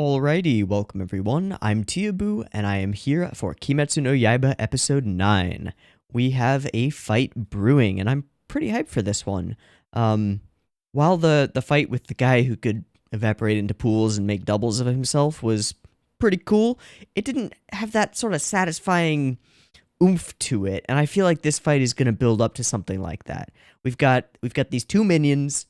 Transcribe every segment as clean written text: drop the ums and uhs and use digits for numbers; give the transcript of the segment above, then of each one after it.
Alrighty, welcome everyone. I'm Teeaboo, and I am here for Kimetsu no Yaiba episode 9. We have a fight brewing, and I'm pretty hyped for this one. While the fight with the guy who could evaporate into pools and make doubles of himself was pretty cool, it didn't have that sort of satisfying oomph to it, and I feel like this fight is going to build up to something like that. We've got these two minions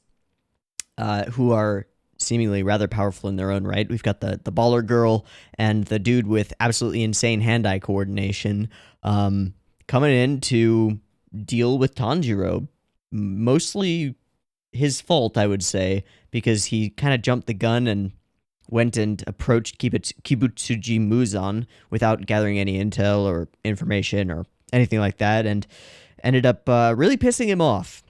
who are seemingly rather powerful in their own right. We've got the baller girl and the dude with absolutely insane hand-eye coordination coming in to deal with Tanjiro. Mostly his fault, I would say, because he kind of jumped the gun and went and approached Kibutsuji Muzan without gathering any intel or information or anything like that, and ended up really pissing him off.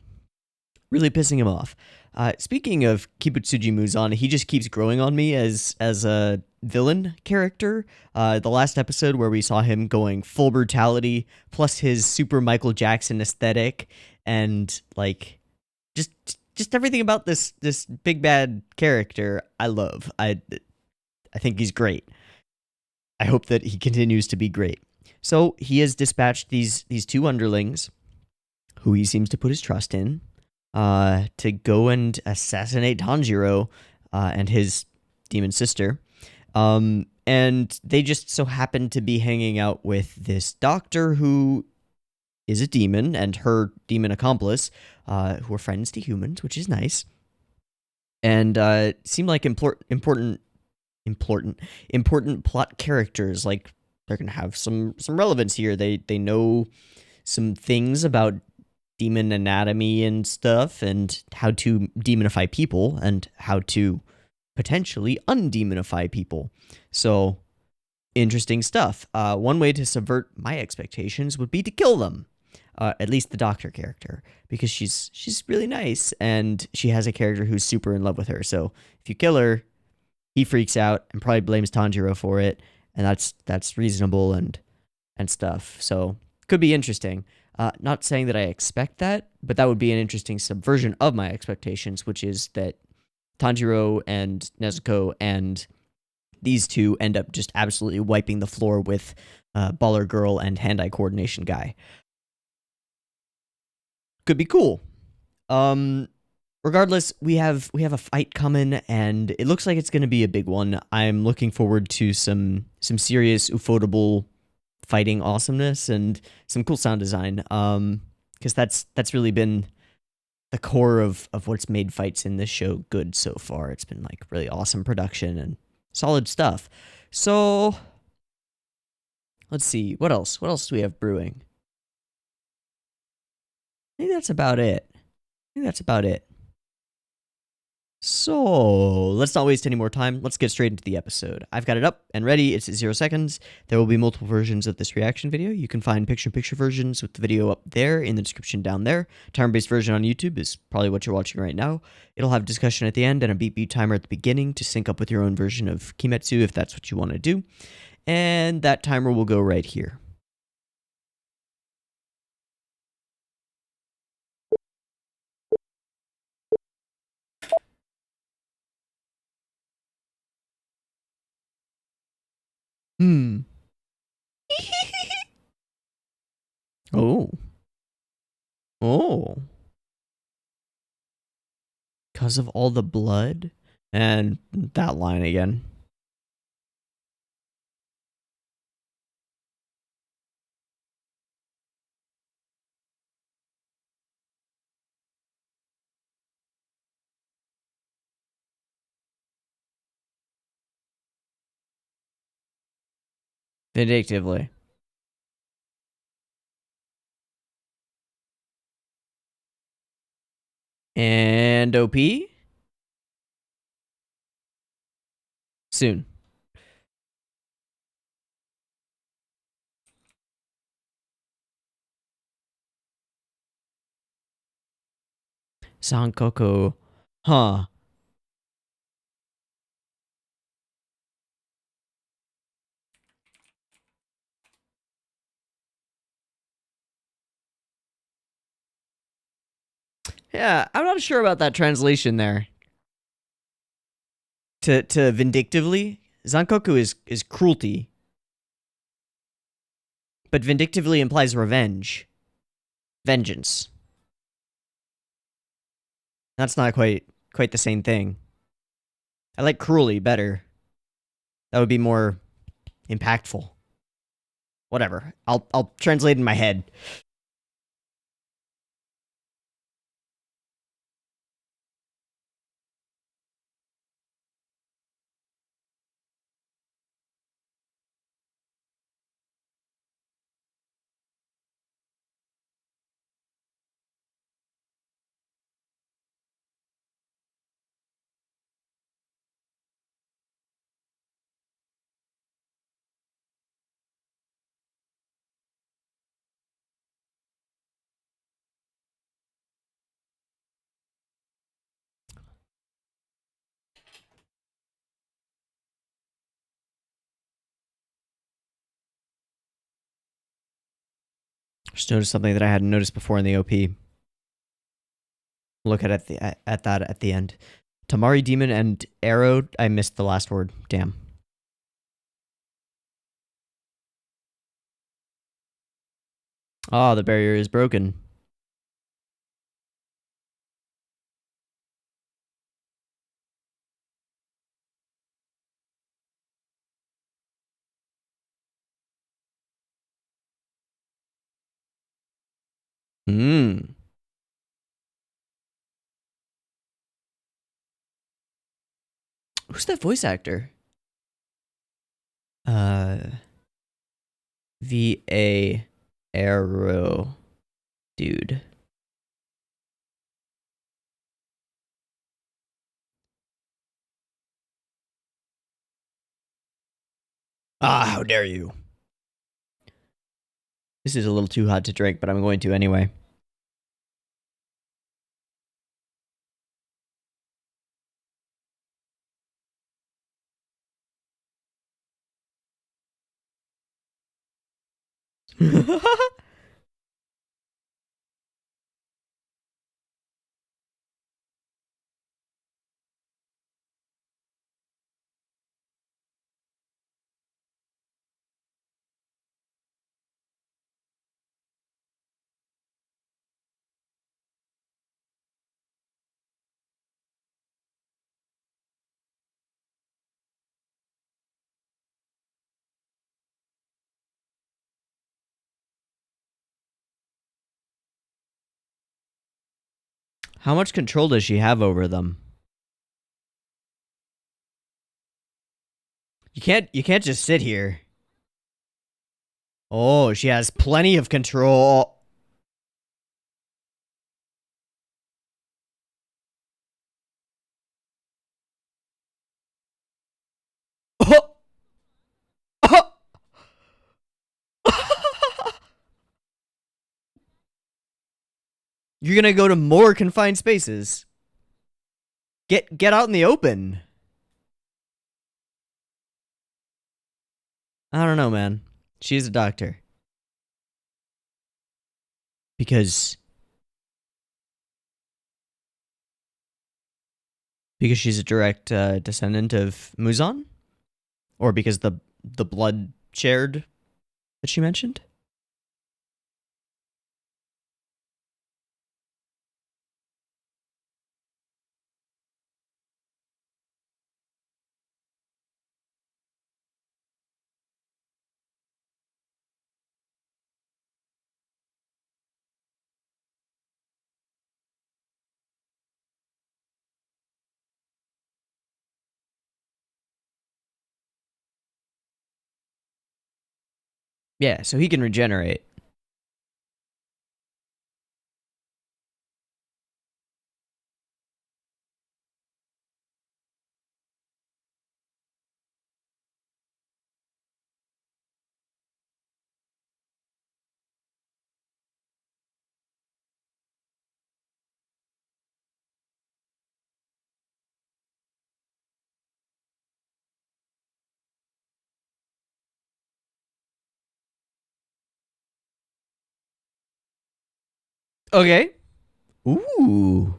Speaking of Kibutsuji Muzan, he just keeps growing on me as a villain character. The last episode where we saw him going full brutality, plus his super Michael Jackson aesthetic, and like just everything about this big bad character, I love. I think he's great. I hope that he continues to be great. So he has dispatched these two underlings, who he seems to put his trust in, to go and assassinate Tanjiro and his demon sister. And they just so happen to be hanging out with this doctor who is a demon and her demon accomplice, who are friends to humans, which is nice. And seem like important plot characters. Like, they're gonna have some relevance here. They know some things about demon anatomy and stuff, and how to demonify people, and how to potentially undemonify people. So, interesting stuff. One way to subvert my expectations would be to kill them. At least the doctor character, because she's really nice, and she has a character who's super in love with her. So if you kill her, he freaks out and probably blames Tanjiro for it, and that's reasonable and stuff. So could be interesting. Not saying that I expect that, but that would be an interesting subversion of my expectations, which is that Tanjiro and Nezuko and these two end up just absolutely wiping the floor with Baller Girl and hand-eye coordination guy. Could be cool. Regardless, we have a fight coming, and it looks like it's going to be a big one. I'm looking forward to some serious ufotable fighting awesomeness and some cool sound design, because that's really been the core of what's made fights in this show good so far. It's been like really awesome production and solid stuff. So let's see, what else do we have brewing? I think that's about it. So, let's not waste any more time. Let's get straight into the episode. I've got it up and ready. It's at 0 seconds. There will be multiple versions of this reaction video. You can find picture-in-picture versions with the video up there in the description down there. Time-based version on YouTube is probably what you're watching right now. It'll have discussion at the end and a beat timer at the beginning to sync up with your own version of Kimetsu if that's what you want to do. And that timer will go right here. Oh. Oh. Because of all the blood? And that line again. Vindictively. And OP? Soon. Sankoku. Huh. Yeah, I'm not sure about that translation there. To vindictively? Zankoku is cruelty, but vindictively implies revenge, vengeance. That's not quite the same thing. I like cruelly better. That would be more impactful. Whatever. I'll translate in my head. Just noticed something that I hadn't noticed before in the OP. Look at that at the end. Tamari Demon and Arrow. I missed the last word. Damn. Ah, the barrier is broken. Hmm. Who's that voice actor? V.A. Arrow. Dude. Ah, how dare you. This is a little too hot to drink, but I'm going to anyway. How much control does she have over them? You can't just sit here. Oh, she has plenty of control. Oh. Oh. You're gonna go to more confined spaces. Get out in the open. I don't know, man. She's a doctor. Because she's a direct descendant of Muzan? Or because the blood shared that she mentioned? Yeah, so he can regenerate. Okay. Ooh.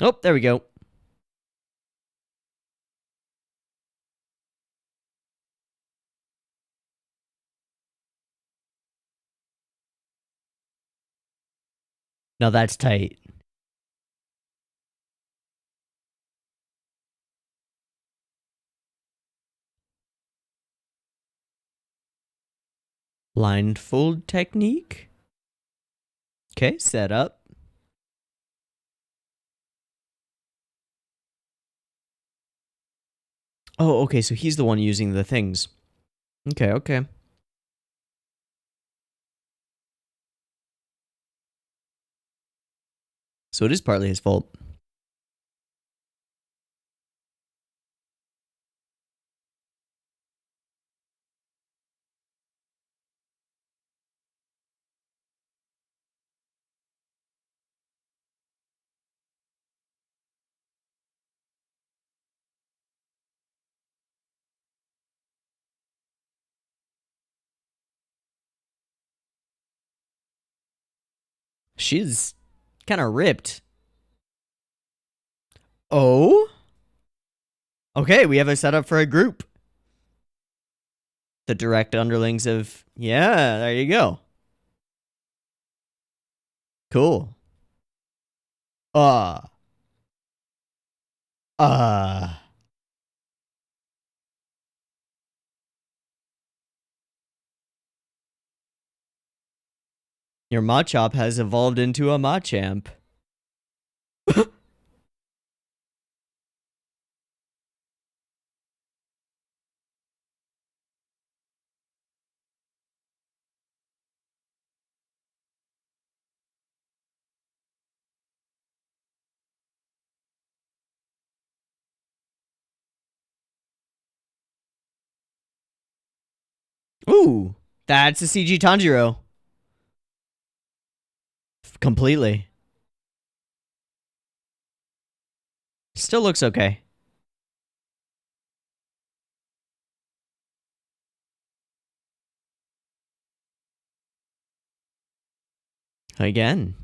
Oh, there we go. Now that's tight. Blindfold technique. Okay, set up. Oh, okay, so he's the one using the things. Okay, okay. So it is partly his fault. She's kind of ripped. Oh? Okay, we have a setup for a group. The direct underlings of... Yeah, there you go. Cool. Uh. Uh. Your Machop has evolved into a Machamp. Ooh, that's a CG Tanjiro. Completely. Still looks okay. Again.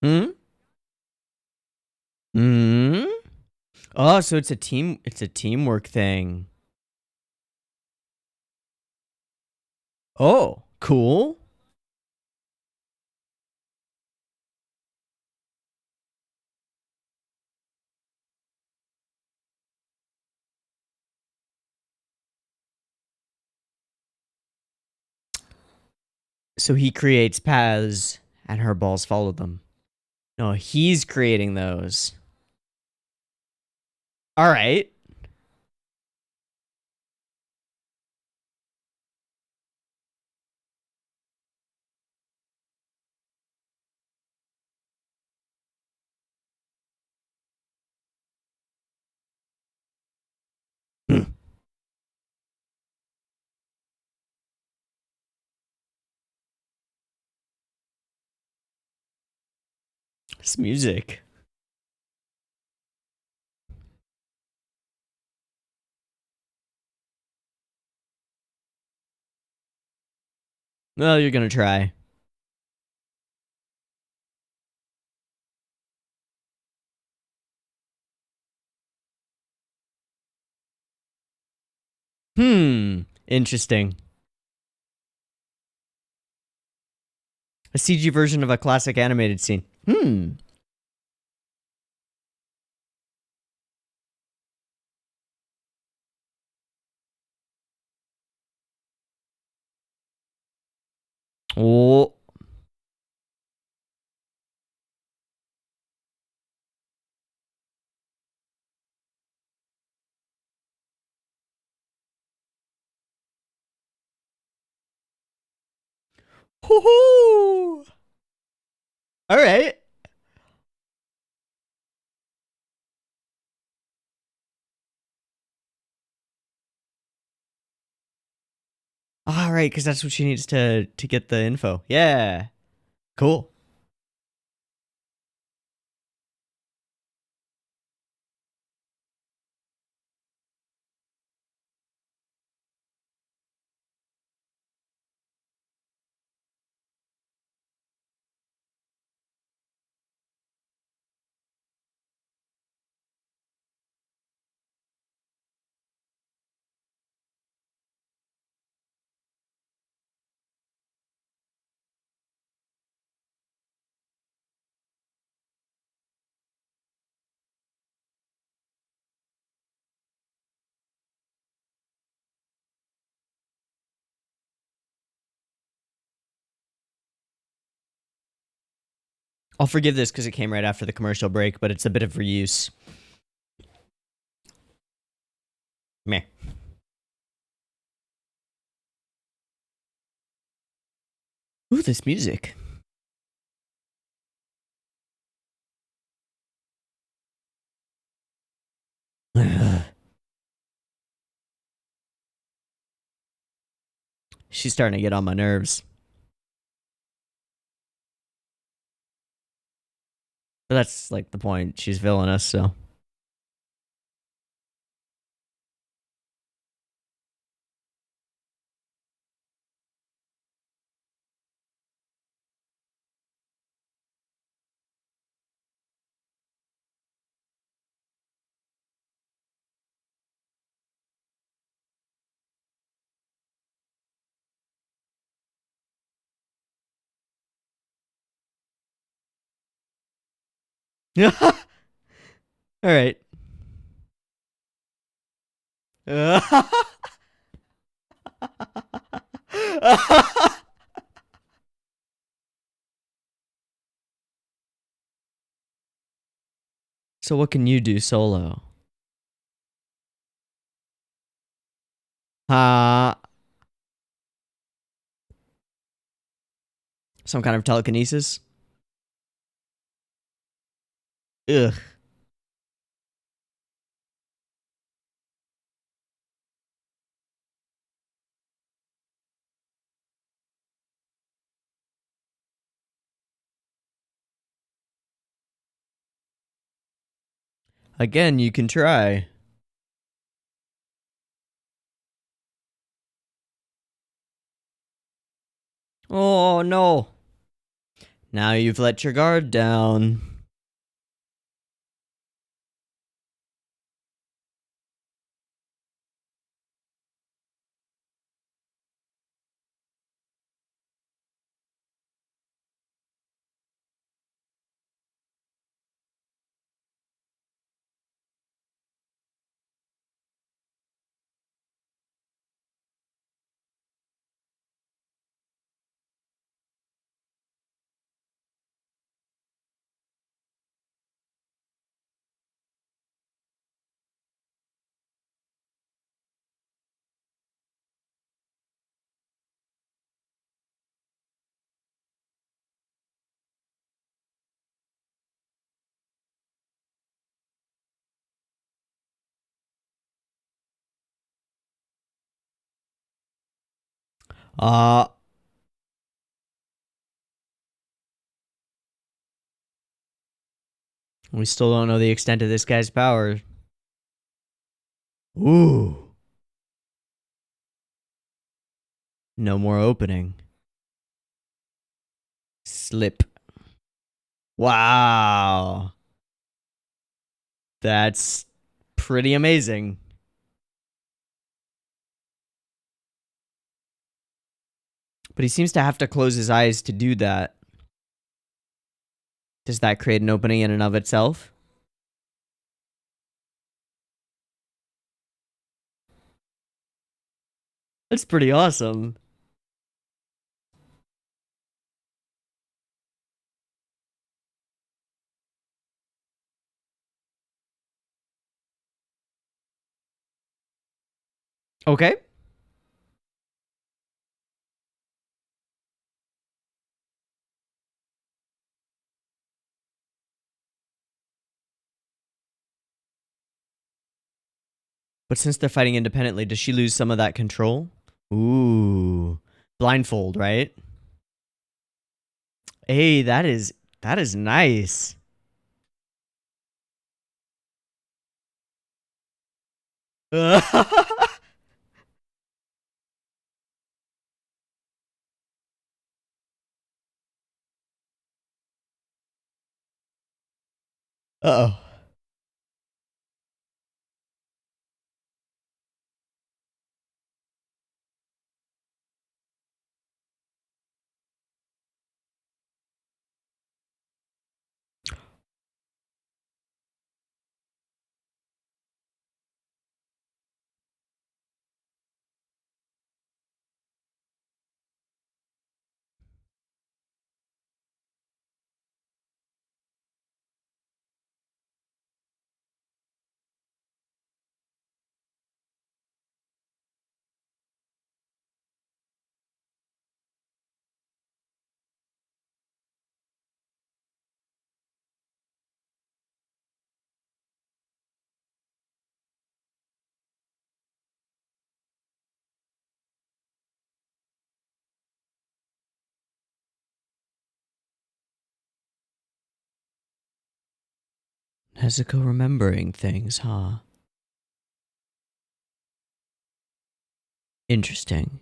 Hmm? Hmm? Oh, so it's a teamwork thing. Oh, cool. So he creates paths and her balls follow them. No, he's creating those. All right. This music. Well, you're gonna try. Interesting. A CG version of a classic animated scene. Oh. Hoo-hoo! All right. All right, because that's what she needs to get the info. Yeah, cool. I'll forgive this because it came right after the commercial break, but it's a bit of reuse. Meh. Ooh, this music. She's starting to get on my nerves. But that's like the point. She's villainous, so. All right. So what can you do solo? Some kind of telekinesis? Ugh. Again, you can try. Oh no. Now you've let your guard down. Uh we still don't know the extent of this guy's power. Ooh. No more opening. Slip. Wow. That's pretty amazing. But he seems to have to close his eyes to do that. Does that create an opening in and of itself? That's pretty awesome. Okay. But since they're fighting independently, does she lose some of that control? Ooh. Blindfold, right? Hey, that is nice. Uh-oh. Nezuko remembering things, huh? Interesting.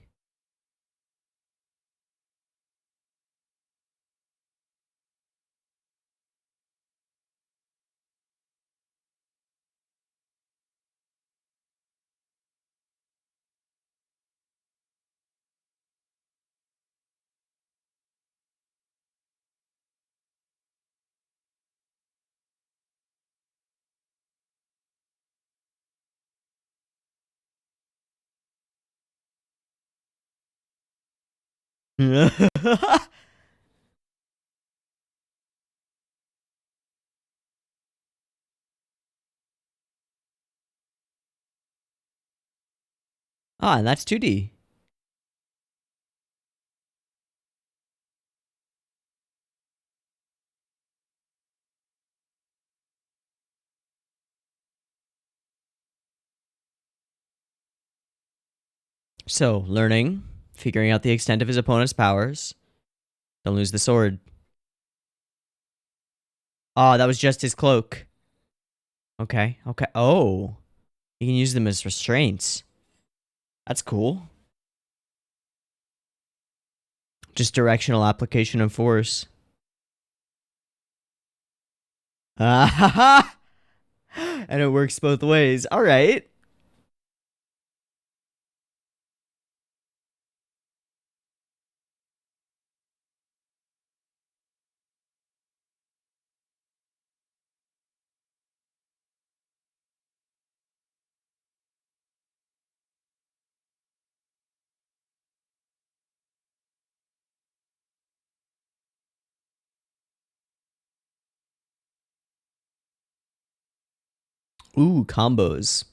Ah, and that's 2D. So, learning, figuring out the extent of his opponent's powers. Don't lose the sword. Oh, that was just his cloak. Okay, okay. Oh, you can use them as restraints. That's cool. Just directional application of force. Ah, ha, ha. And it works both ways. All right. Ooh, combos.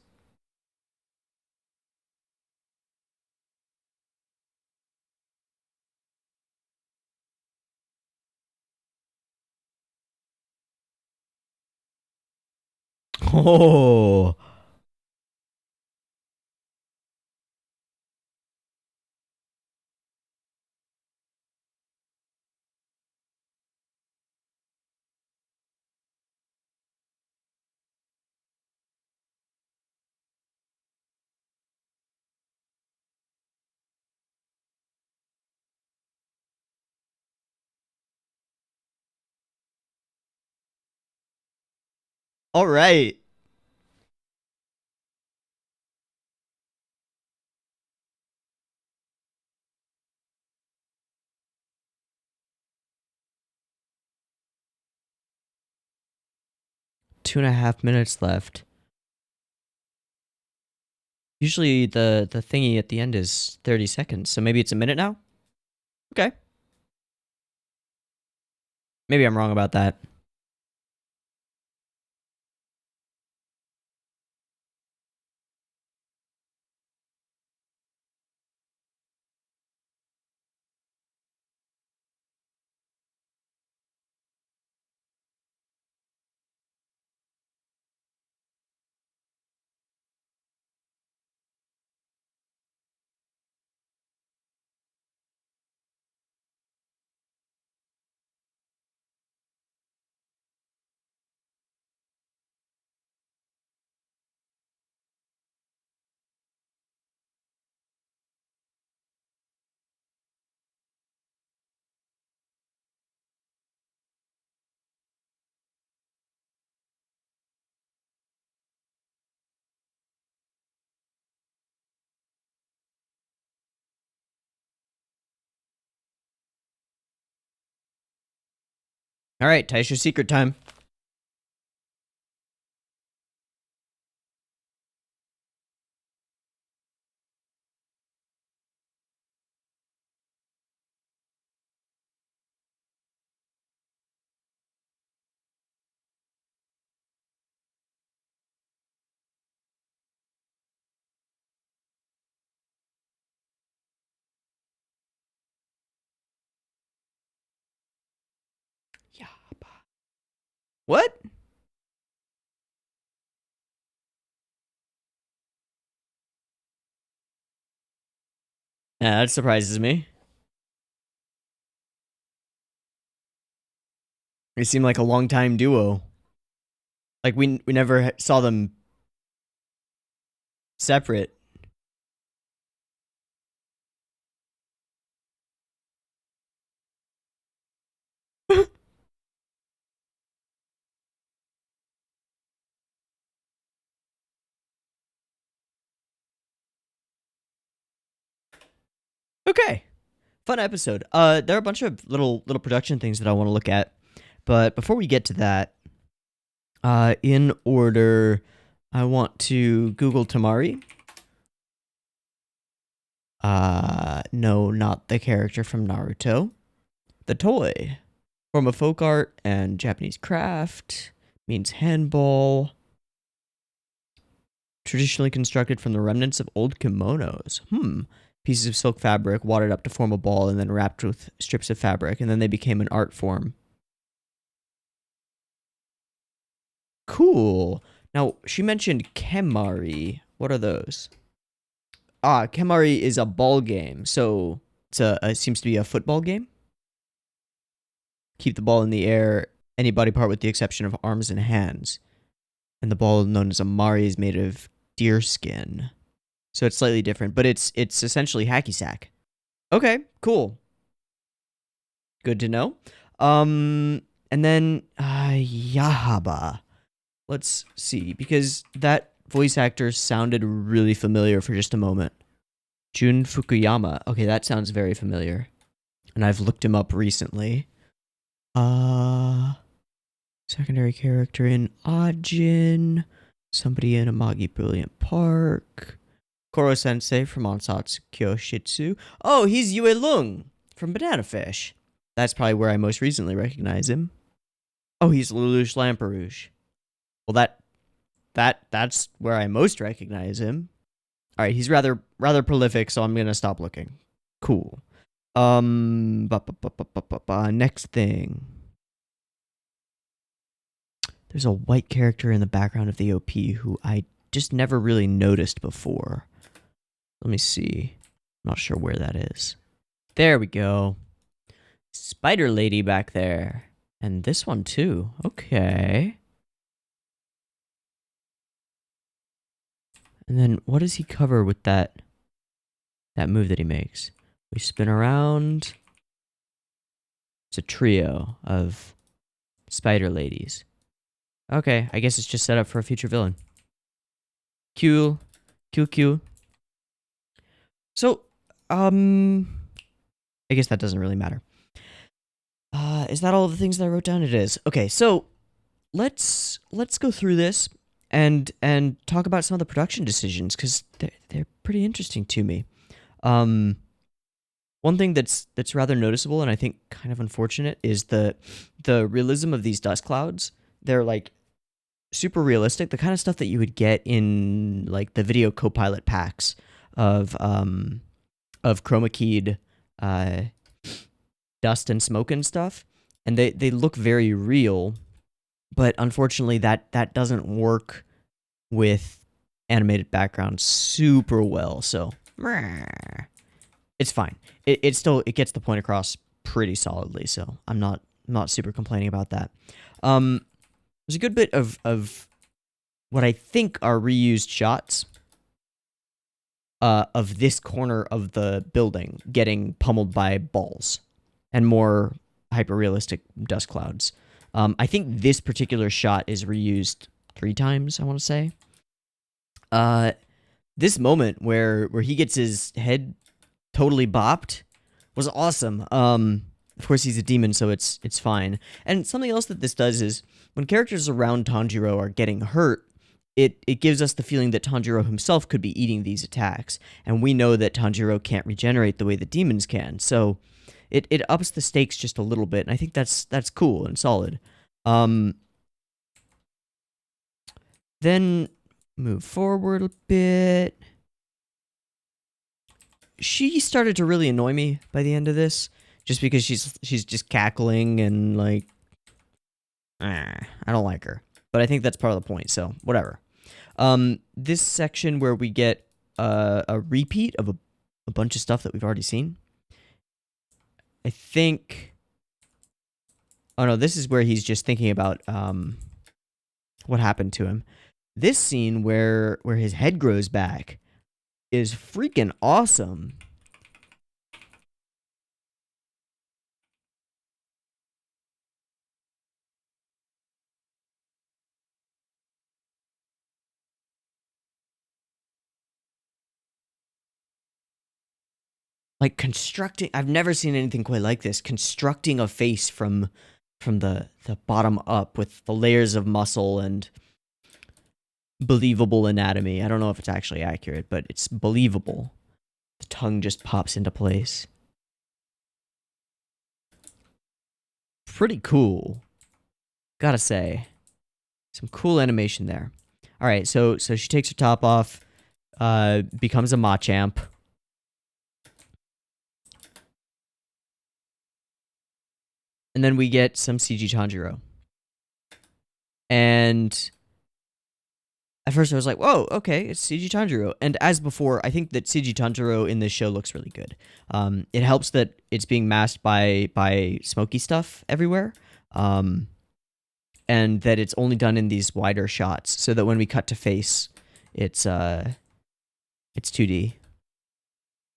Oh. All right. 2.5 minutes left. Usually the thingy at the end is 30 seconds, so maybe it's a minute now? Okay. Maybe I'm wrong about that. All right, Taisha secret time. Yaiba. What? Yeah, that surprises me. They seem like a long-time duo. Like we never saw them separate. Okay. Fun episode. There are a bunch of little production things that I want to look at. But before we get to that, in order, I want to Google Tamari. No, not the character from Naruto. The toy. Form of folk art and Japanese craft. Means handball. Traditionally constructed from the remnants of old kimonos. Pieces of silk fabric wadded up to form a ball and then wrapped with strips of fabric, and then they became an art form. Cool. Now, she mentioned Kemari. What are those? Kemari is a ball game, so it seems to be a football game. Keep the ball in the air, any body part with the exception of arms and hands. And the ball, known as a Mari, is made of deer skin. So it's slightly different, but it's essentially hacky sack. Okay, cool. Good to know. And then Yaiba. Let's see, because that voice actor sounded really familiar for just a moment. Jun Fukuyama. Okay, that sounds very familiar. And I've looked him up recently. Secondary character in Ajin. Somebody in Amagi Brilliant Park. Koro Sensei from Ansatsu Kyoshitsu. Oh, he's Yue Lung from Banana Fish. That's probably where I most recently recognize him. Oh, he's Lelouch Lamperouge. Well, that's where I most recognize him. All right, he's rather prolific, so I'm gonna stop looking. Cool. Next thing. There's a white character in the background of the OP who I just never really noticed before. Let me see. I'm not sure where that is. There we go. Spider Lady back there. And this one too. Okay. And then what does he cover with that move that he makes? We spin around. It's a trio of spider ladies. Okay, I guess it's just set up for a future villain. Q. So, I guess that doesn't really matter. Is that all the things that I wrote down? It is. Okay, so let's go through this and talk about some of the production decisions because they're pretty interesting to me. One thing that's rather noticeable and I think kind of unfortunate is the realism of these dust clouds. They're like super realistic, the kind of stuff that you would get in like the video copilot packs of chroma keyed dust and smoke and stuff, and they look very real, but unfortunately that doesn't work with animated backgrounds super well. So it's fine. It still gets the point across pretty solidly. So I'm not super complaining about that. There's a good bit of what I think are reused shots of this corner of the building getting pummeled by balls and more hyper-realistic dust clouds. I think this particular shot is reused 3 times, I want to say. This moment where he gets his head totally bopped was awesome. Of course, he's a demon, so it's fine. And something else that this does is when characters around Tanjiro are getting hurt, it gives us the feeling that Tanjiro himself could be eating these attacks, and we know that Tanjiro can't regenerate the way the demons can. So it ups the stakes just a little bit, and I think that's cool and solid. Then move forward a bit. She started to really annoy me by the end of this, just because she's just cackling and like, I don't like her. But I think that's part of the point, so whatever. This section where we get a repeat of a bunch of stuff that we've already seen. I think... Oh no, this is where he's just thinking about what happened to him. This scene where his head grows back is freaking awesome. Like constructing, I've never seen anything quite like this. Constructing a face from the bottom up with the layers of muscle and believable anatomy. I don't know if it's actually accurate, but it's believable. The tongue just pops into place. Pretty cool. Gotta say. Some cool animation there. Alright, so she takes her top off, becomes a Machamp. And then we get some CG Tanjiro. And at first I was like, whoa, okay, it's CG Tanjiro. And as before, I think that CG Tanjiro in this show looks really good. It helps that it's being masked by smoky stuff everywhere. And that it's only done in these wider shots, so that when we cut to face, it's 2D.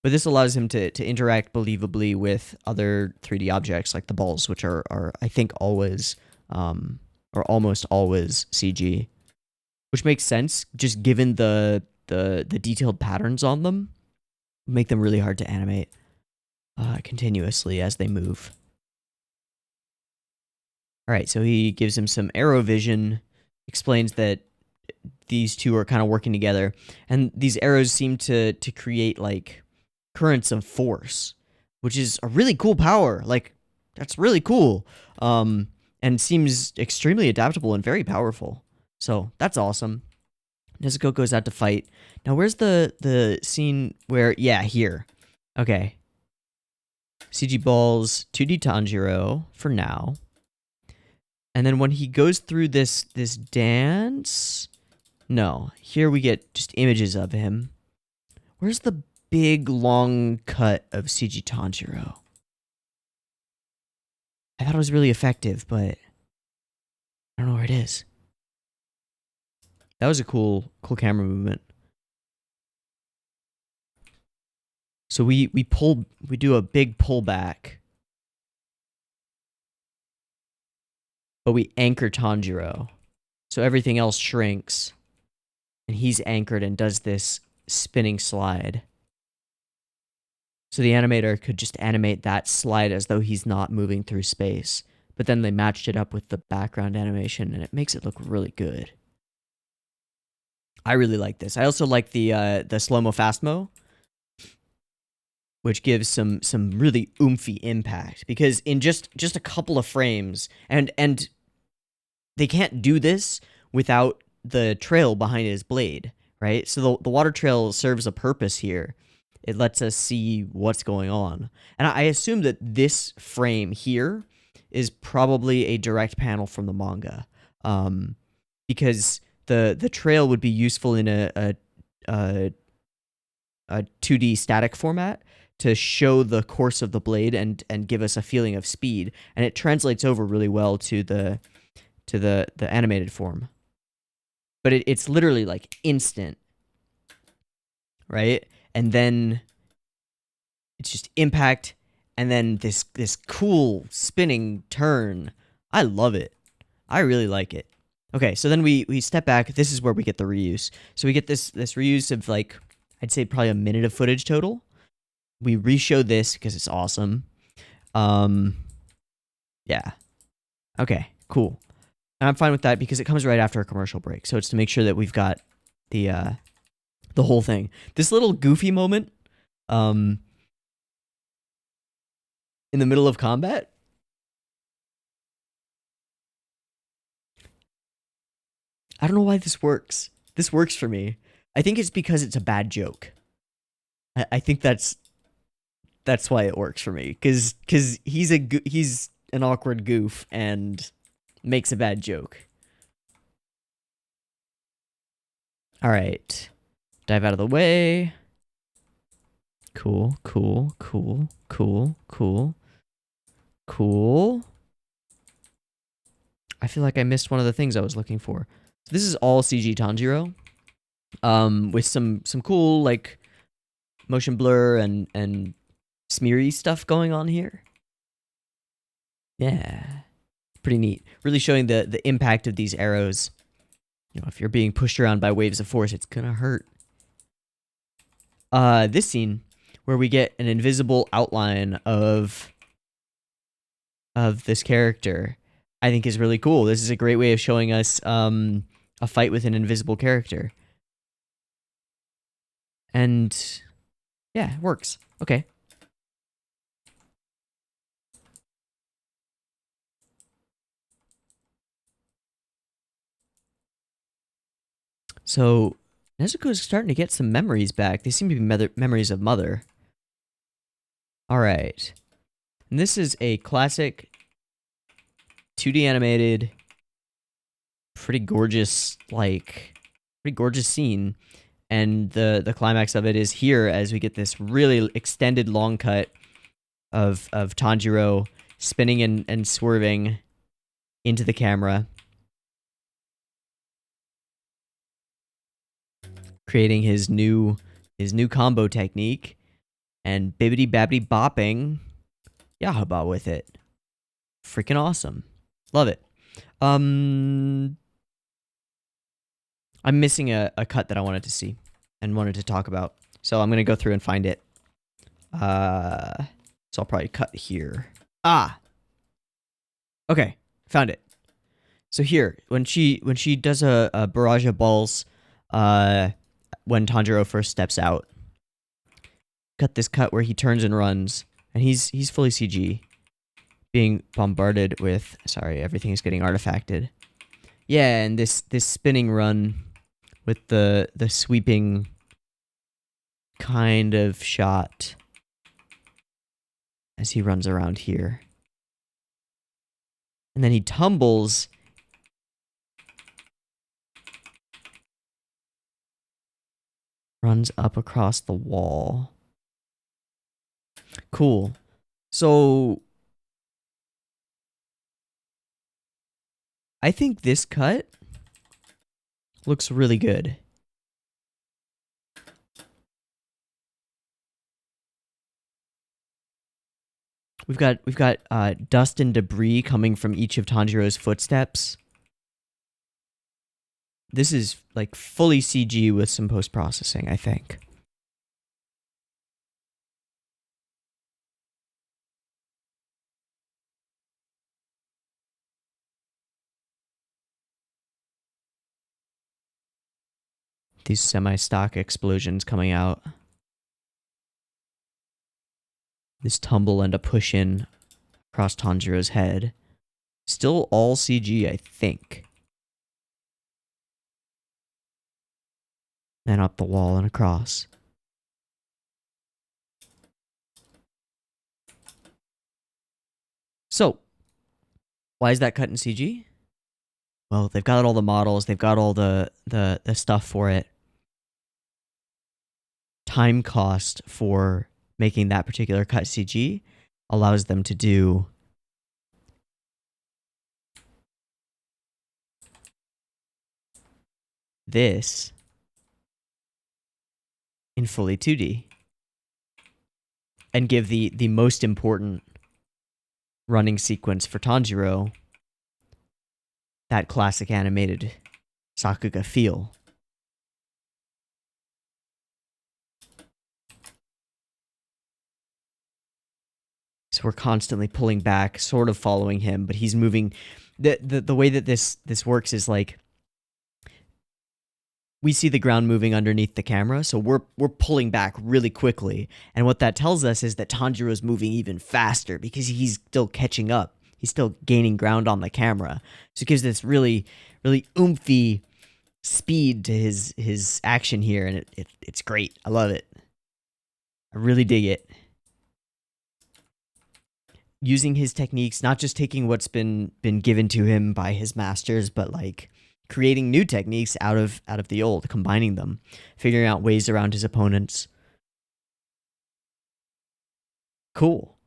But this allows him to interact believably with other 3D objects like the balls, which are I think always, or almost always CG. Which makes sense, just given the detailed patterns on them. Make them really hard to animate continuously as they move. Alright, so he gives him some arrow vision, explains that these two are kind of working together, and these arrows seem to create, like, currents of force, which is a really cool power. Like, that's really cool. And seems extremely adaptable and very powerful. So, that's awesome. Nezuko goes out to fight. Now, where's the scene where... Yeah, here. Okay. CG balls, 2D Tanjiro, for now. And then when he goes through this dance... No, here we get just images of him. Where's the big, long cut of CG Tanjiro? I thought it was really effective, but I don't know where it is. That was a cool camera movement. So we do a big pullback. But we anchor Tanjiro. So everything else shrinks. And he's anchored and does this spinning slide. So the animator could just animate that slide as though he's not moving through space. But then they matched it up with the background animation, and it makes it look really good. I really like this. I also like the slow-mo fast-mo, which gives some really oomphy impact. Because in just a couple of frames, and they can't do this without the trail behind his blade, right? So the water trail serves a purpose here. It lets us see what's going on. And I assume that this frame here is probably a direct panel from the manga. Because the trail would be useful in a 2D static format to show the course of the blade and give us a feeling of speed. And it translates over really well to the animated form. But it's literally like instant, right? And then it's just impact, and then this cool spinning turn. I love it. I really like it. Okay, so then we step back. This is where we get the reuse. So we get this reuse of, like, I'd say probably a minute of footage total. We re-show this because it's awesome. And Yeah. Okay, cool. And I'm fine with that because it comes right after a commercial break. So it's to make sure that we've got the whole thing. This little goofy moment in the middle of combat. I don't know why this works. This works for me. I think it's because it's a bad joke. I think that's why it works for me. Cause he's an awkward goof and makes a bad joke. All right, dive out of the way. Cool, cool, cool, cool, cool, cool. I feel like I missed one of the things I was looking for. So this is all CG Tanjiro, with some cool like motion blur and smeary stuff going on here. Yeah, pretty neat. Really showing the impact of these arrows. You know, if you're being pushed around by waves of force, it's gonna hurt. This scene where we get an invisible outline of this character, I think is really cool. This is a great way of showing us a fight with an invisible character. And yeah, it works. Okay. So Nezuko's starting to get some memories back. They seem to be memories of Mother. All right. And this is a classic 2D animated, pretty gorgeous scene. And the climax of it is here as we get this really extended long cut of Tanjiro spinning and swerving into the camera, creating his new combo technique, and bibbity babbity bopping Yaiba with it. Freaking awesome. Love it. I'm missing a cut that I wanted to see and wanted to talk about. So I'm going to go through and find it. So I'll probably cut here. Ah! Okay, found it. So here, when she does a barrage of balls, when Tanjiro first steps out, got this cut where he turns and runs, and he's fully CG, being bombarded with, sorry, everything is getting artifacted. Yeah, and this spinning run with the sweeping kind of shot as he runs around here. And then he tumbles. Runs up across the wall. Cool. So I think this cut looks really good. We've got dust and debris coming from each of Tanjiro's footsteps. This is like fully CG with some post-processing, I think. These semi-stock explosions coming out. This tumble and a push in across Tanjiro's head. Still all CG, I think. Then up the wall and across. So, why is that cut in CG? Well, they've got all the models, they've got all the stuff for it. Time cost for making that particular cut CG allows them to do this in fully 2D and give the most important running sequence for Tanjiro that classic animated Sakuga feel. So we're constantly pulling back, sort of following him, but he's moving. The way that this works is like we see the ground moving underneath the camera, so we're pulling back really quickly. And what that tells us is that Tanjiro's moving even faster because he's still catching up. He's still gaining ground on the camera. So it gives this really, really oomphy speed to his action here, and it's great. I love it. I really dig it. Using his techniques, not just taking what's been given to him by his masters, but like creating new techniques out of the old, combining them, figuring out ways around his opponents. Cool.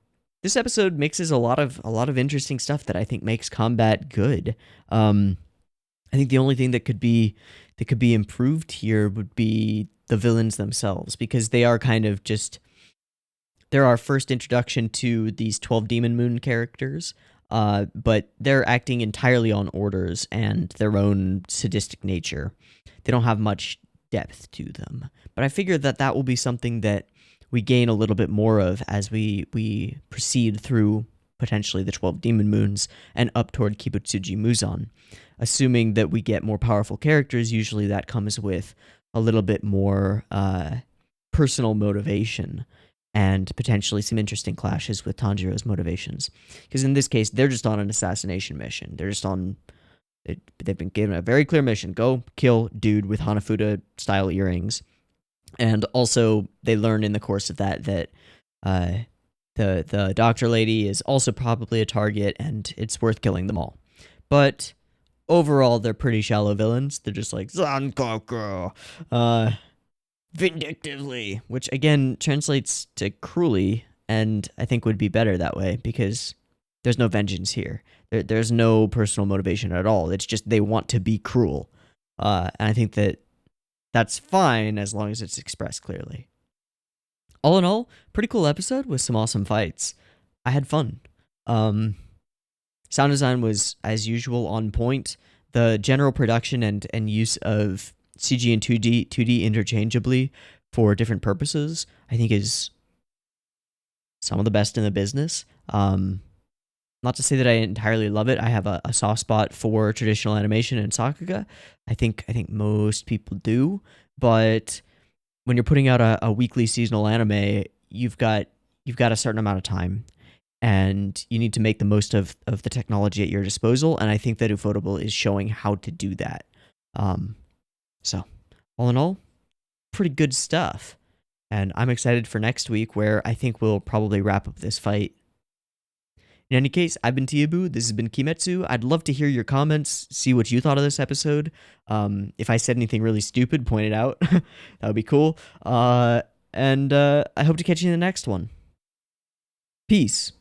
This episode mixes a lot of interesting stuff that I think makes combat good. I think the only thing that could be improved here would be the villains themselves, because they are kind of just, they're our first introduction to these 12 Demon Moon characters, but they're acting entirely on orders and their own sadistic nature. They don't have much depth to them. But I figure that will be something that we gain a little bit more of as we proceed through potentially the 12 Demon Moons and up toward Kibutsuji Muzan. Assuming that we get more powerful characters, usually that comes with a little bit more personal motivation and potentially some interesting clashes with Tanjiro's motivations. Because in this case, they're just on an assassination mission. They're just on... They've been given a very clear mission. Go kill dude with Hanafuda-style earrings. And also, they learn in the course of that the doctor lady is also probably a target, and it's worth killing them all. But overall, they're pretty shallow villains. They're just like, Zankoku, vindictively, which again translates to cruelly, and I think would be better that way because there's no vengeance here. There's no personal motivation at all. It's just they want to be cruel, and I think that's fine as long as it's expressed clearly. All in all, pretty cool episode with some awesome fights. I had fun. Sound design was, as usual, on point. The general production and use of CG and 2D interchangeably for different purposes, I think is some of the best in the business. Not to say that I entirely love it. I have a soft spot for traditional animation and sakuga. I think most people do, but when you're putting out a weekly seasonal anime, you've got a certain amount of time, and you need to make the most of the technology at your disposal. And I think that Ufotable is showing how to do that. So all in all, pretty good stuff. And I'm excited for next week, where I think we'll probably wrap up this fight. In any case, I've been Teeaboo. This has been Kimetsu. I'd love to hear your comments, see what you thought of this episode. If I said anything really stupid, point it out. That would be cool. And I hope to catch you in the next one. Peace.